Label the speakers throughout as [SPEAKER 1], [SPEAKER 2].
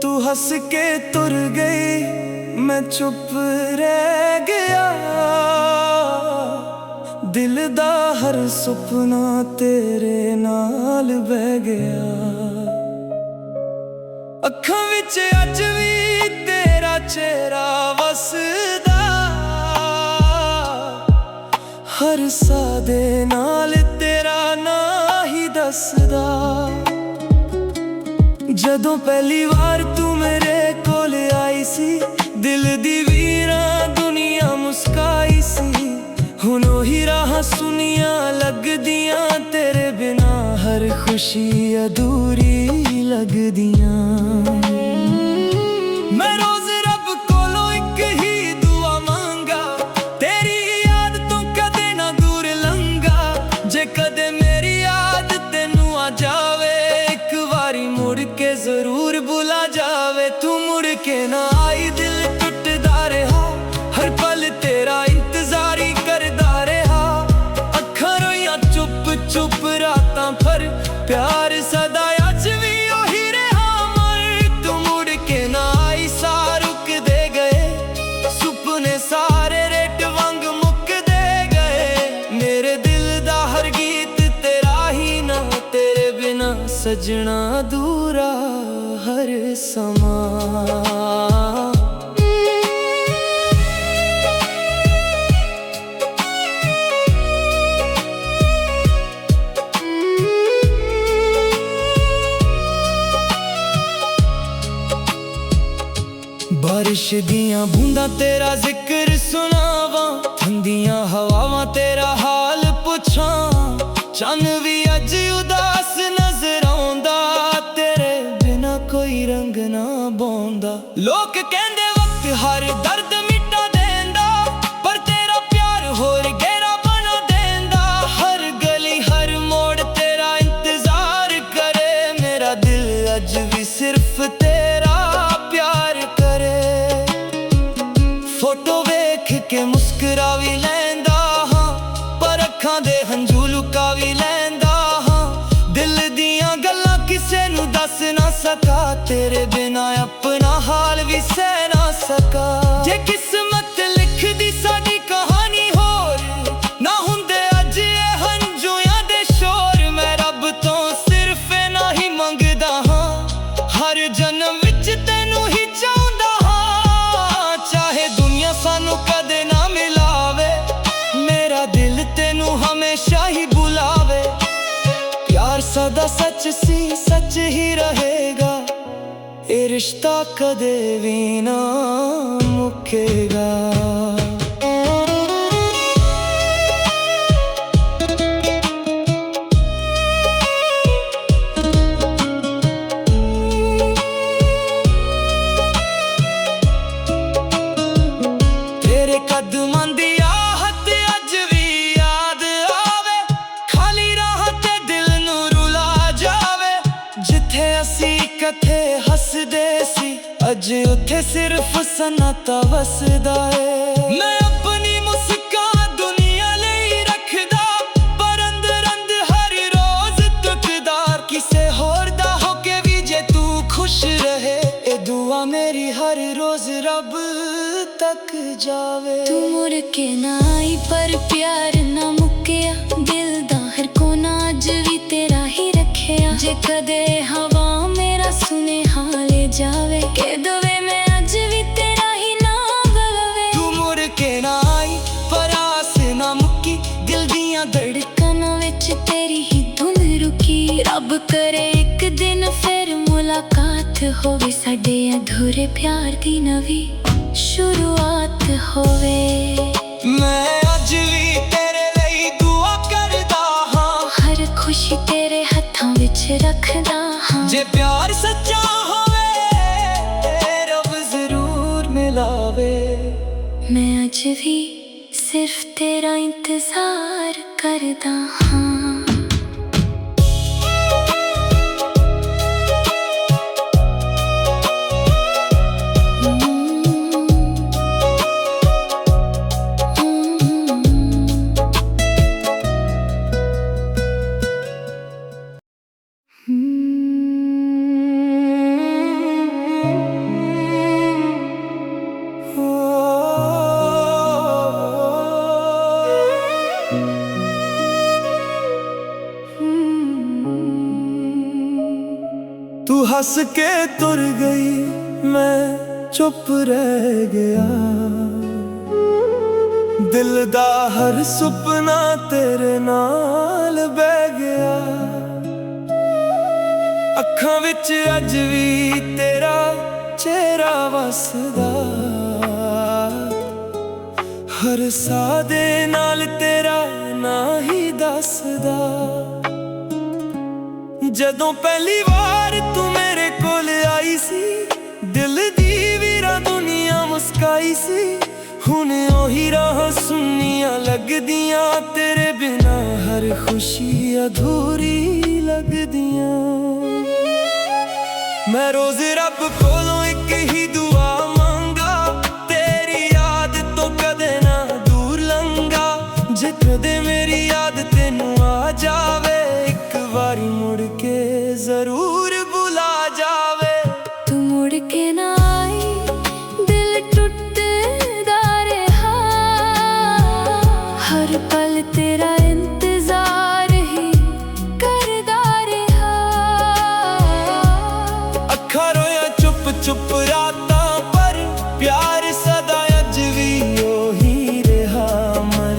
[SPEAKER 1] तू हंस के तुर गई, मैं चुप रह गया। दिल दा हर सुपना तेरे नाल बह गया। अखां विच अज भी तेरा चेहरा वसदा, हर सा दे नाल तेरा ना ही दसदा। जदों पहली बार तू मेरे कोल आई सी, दिल दी वीरां दुनिया मुस्काई सी। हुण ओही राहां सुनियां लगदियां, तेरे बिना हर खुशी अधूरी लगदियां। मैं रोज रब कोलों एक ही दुआ मांगा, तेरी याद तो कदे ना दूर लंघा। जे कदे मेरी याद तेनू आ जावे, एक बारी मुड़ के जरूर बुला जावे। तू मुड़ के ना आई, दिल टुटदा रहा, हर पल तेरा इंतजार ही करदा रहा। अखां रोइयां चुप चुप रातां भर, प्यार सदा अज भी ओही रहा मर। तू मुड़ के ना आई, सा रुक दे गए, सुपने सारे रेट वांग मुक दे गए। मेरे दिल दा हर गीत तेरा ही ना, तेरे बिना सजना दूरा हर समा। बारिश दियां बूंदां तेरा जिक्र सुनावां, ठंडियां हवावां तेरा हाल पुछां। चन्न भी अज उदास नजर आउंदा, तेरे बिना कोई रंग ना बौंदा। लोक कहंदे वक्त हर दर्द मिटा देंदा, पर तेरा प्यार होर गहरा बना देंदा। हर गली हर मोड़ तेरा इंतजार करे, मेरा दिल अज भी सिर्फ तेरा प्यार करे। फोटो वेख के मुस्कुरा भी लैंदा हां, पर अखां दे हंझू लुका भी लैंदा हां। दिल दियां गल्लां किसे नू दस ना सका, तेरे बिना अपना हाल भी सह ना सका। जे किस्मत लिखदी साडी कहानी होर, ना हुंदे अज ये हंझूयां दे शोर। मैं रब तो सिर्फ ना ही मंगदा हां, हर जन्म विच तैनू ही चाहुंदा हां। चाहे दुनिया सानू कदे ना मिलावे, मेरा दिल तैनू हमेशा ही बुलावे। प्यार सदा सच सी, सच ही रहेगा, ये रिश्ता कदे भी ना मुकेगा। तेरे कदमां दी आहट अज भी याद आवे, खाली राह ते दिल नू रुला जावे। जिथे असी इकट्ठे हसदे सी, अज उत्थे सिर्फ सन्नाटा वसदा है। मैं अपनी मुस्कान दुनिया लई रखदा, पर अंदर अंदर हर रोज टुटदा। किसे होर दा होके भी जे तू खुश रहे, ए दुआ मेरी हर रोज रब तक जावे।
[SPEAKER 2] तू मुड़ के ना आई, पर प्यार ना मुक्या। दिल दा हर कोना अज भी तेरा ही रखिया। जे कदे हवा मेरा सुनेहा ले जावे, के दवे मैं अज भी तेरा ही नाम गलवे।
[SPEAKER 1] तू मुड़ के ना आई, पर आस ना मुक्की, दिल दियां
[SPEAKER 2] धड़कनां विच तेरी ही धुन रुकी। रब करे एक दिन फिर मुलाकात होवे, साडे अधूरे प्यार दी नवी शुरुआत होवे।
[SPEAKER 1] मैं अज भी तेरे लिए दुआ करदा हां,
[SPEAKER 2] हर खुशी तेरे हत्थां विच रखदा हां।
[SPEAKER 1] जे प्यार सच्चा होवे, रब जरूर मिलावे।
[SPEAKER 2] मैं अज भी सिर्फ तेरा इंतजार करदा हां।
[SPEAKER 1] तू हंस के तुर गई, मैं चुप रह गया। दिल दा हर सुपना तेरे नाल बह गया। अखां विच अज भी तेरा चेहरा वसदा, हर साह दे नाल तेरा ना ही दसदा। जदों पहली बार तू मेरे कोल आई सी, दिल दी वीरा दुनिया मुस्काई सी। हुण ओही राह सुनिया लगदियां, तेरे बिना हर खुशी अधूरी लगदियां। मैं रोज रब कोलों एक ही दुआ मांगा, तेरी याद तो कदे ना दूर लंघा। जे कदे मेरी याद तेनू आ जावे, एक बारी मुड़ के जरूर बुला जावे।
[SPEAKER 2] तू मुड़ के ना आई, दिल टुटदा रहा। हर पल तेरा इंतजार ही करदा रहा।
[SPEAKER 1] अखा रोया चुप चुप रातां, पर प्यार सदा अज भी ओही रहा अमर।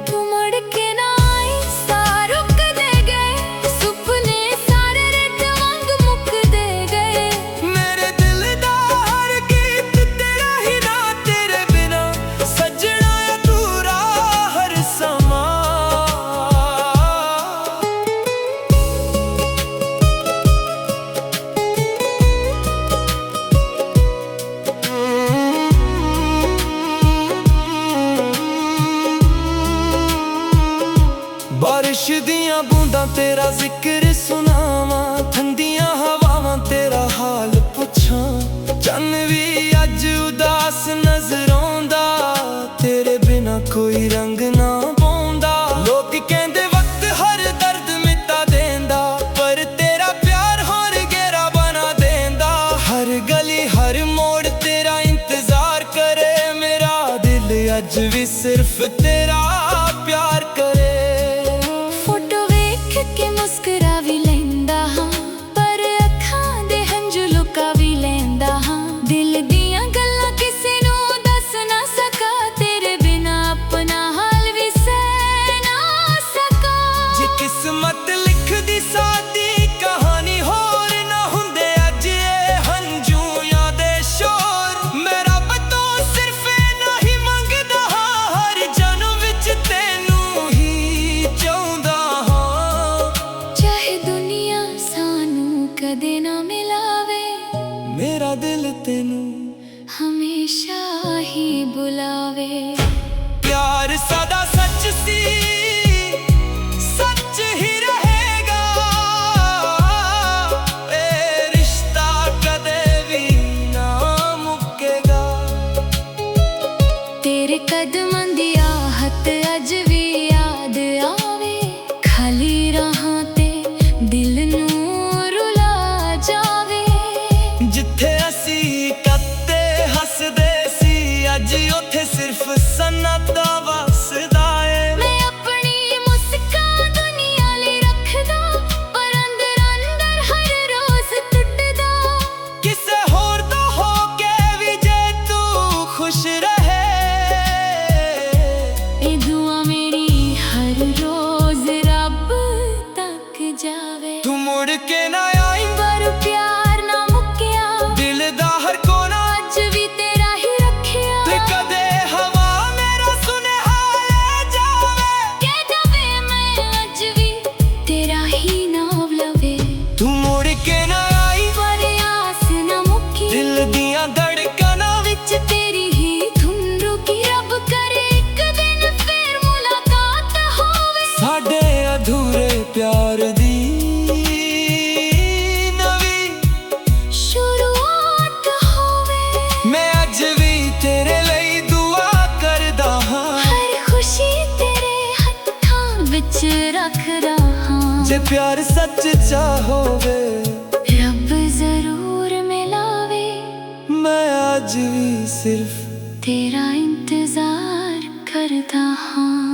[SPEAKER 2] तू मुड़ के ना आई, साह रुकदे गए, सुपने सारे रेत वांग मुकदे गए।
[SPEAKER 1] मेरे दिल दा हर गीत तेरा ही ना, तेरे बिना सजना अधूरा हर समा। बारिश दियां बूंदां तेरा जिक्र सुनावां, ठंडियां हवावां तेरा हाल पुछां। चन्न भी अज उदास नजर आउंदा, तेरे बिना कोई रंग ना पाउंदा। लोग कहंदे वक्त हर दर्द मिटा देंदा, पर तेरा प्यार होर गहरा बना देंदा। हर गली हर मोड़ तेरा इंतजार करे, मेरा दिल अज भी सिर्फ तेरा प्यार करे।
[SPEAKER 2] फोटो वेख के मुस्कुरा भी लैंदा हां, पर अखां दे हंझू लुका भी लैंदा हां। दिल दियां गल्लां किसे नू दस ना सका, तेरे बिना अपना हाल भी सह ना सका।
[SPEAKER 1] जे किस्मत लिखदी सादी कहानी, होर ना हुंदे अज ये हंझू यां दे शोर। मैं रब तो सिर्फ इन्ना ही मंगदा हां, हर जन्म विच तैनू ही चाहुंदा हां।
[SPEAKER 2] चाहे दुनिया सानू कदे ना मिलावे,
[SPEAKER 1] मेरा दिल तैनू
[SPEAKER 2] हमेशा ही बुलावे।
[SPEAKER 1] प्यार सदा सच सी, सच ही रहेगा। ए रिश्ता कदे भी ना मुक्केगा।
[SPEAKER 2] तेरे कदमां दी आहट अज भी याद आवे, खाली राहां ते दिल नू रुला जावे।
[SPEAKER 1] जिथे असी कत्ते हसदे सी, अज उथे सिर्फ सन्नाटा वसदा ए।
[SPEAKER 2] मैं अपनी मुस्कान दुनिया ले रखदा, पर अंदर अंदर हर रोज टुटदा।
[SPEAKER 1] किसे होर दा हो के भी जे तू खुश रहे,
[SPEAKER 2] ए दुआ मेरी हर रोज रब तक जावे।
[SPEAKER 1] तू मुड़ के ना आई,
[SPEAKER 2] पर प्यार ना मुक्किया,
[SPEAKER 1] दिल दा हर कोना
[SPEAKER 2] अज भी तेरा ही रखिया।
[SPEAKER 1] ते कदे हवा मेरा सुनेहा ले जावे।
[SPEAKER 2] कह जावे मैं अज भी तेरा ही नाम लवे।
[SPEAKER 1] तू मुड़ के ना आई,
[SPEAKER 2] पर आस ना मुक्की,
[SPEAKER 1] दिल दियां धड़कनां
[SPEAKER 2] विच तेरी ही धुन रुकी। रब करे एक दिन फिर मुलाकात होवे,
[SPEAKER 1] साडे अधूरे प्यार दी नवी
[SPEAKER 2] शुरुआत होवे।
[SPEAKER 1] मैं अज भी तेरे ਲਈ दुआ करदा हां।
[SPEAKER 2] हर खुशी तेरे हत्थां विच रखदा हां।
[SPEAKER 1] जे प्यार सच चाहोवे,
[SPEAKER 2] रब जरूर मिलावे।
[SPEAKER 1] मैं अज भी सिर्फ
[SPEAKER 2] तेरा इंतजार करदा हां।